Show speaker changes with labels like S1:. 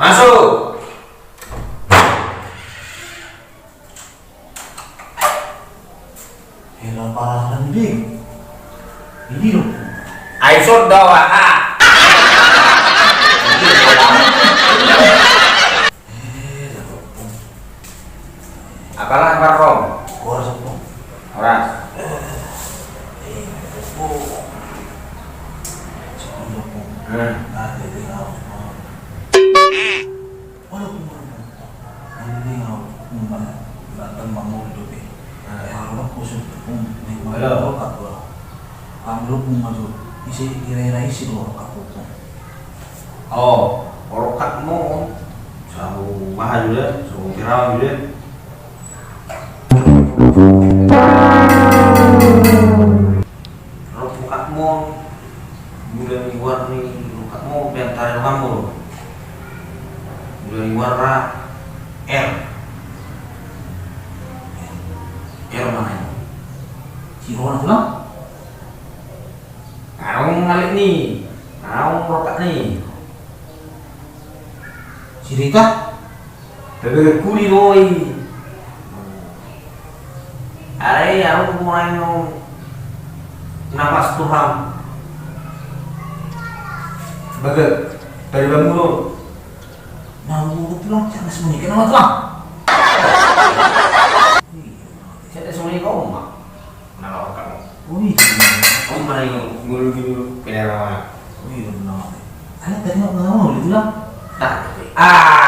S1: Masuk.
S2: Hela parah dan bing. Ini loh.
S1: Aisot dawa. Apalah apa rom?
S2: Gua rasa pun.
S1: Ora.
S2: Ada di laut. Walaupun ini laut, datang bangun hidup ini. Kalau khusus nih malu kapal. Ambil maju. Isi kira-kira isi dua kapal.
S1: Oh, orokatmu sabu mahal juga, sabu kira juga. Rok mukakmu mulai luar nih, mukakmu diantara kamu. Mulai warna R. R mana ini?
S2: Si Rona bilang,
S1: Kau ngalik nih, kau rokat nih.
S2: si Rika,
S1: Bebek kuli boy. Are aku mulai mau napas Tuhan. Bebek dari bangun.
S2: nah lu bilang jangan sembunyikan nama Tuhan.
S1: Saya semuanya kau mak. Kenapa kamu?
S2: Wih,
S1: Kamu mana yang ngulu gini pindah mana?
S2: wih benar. Kalian tadi nggak mau dibilang.
S1: Tak. Ah.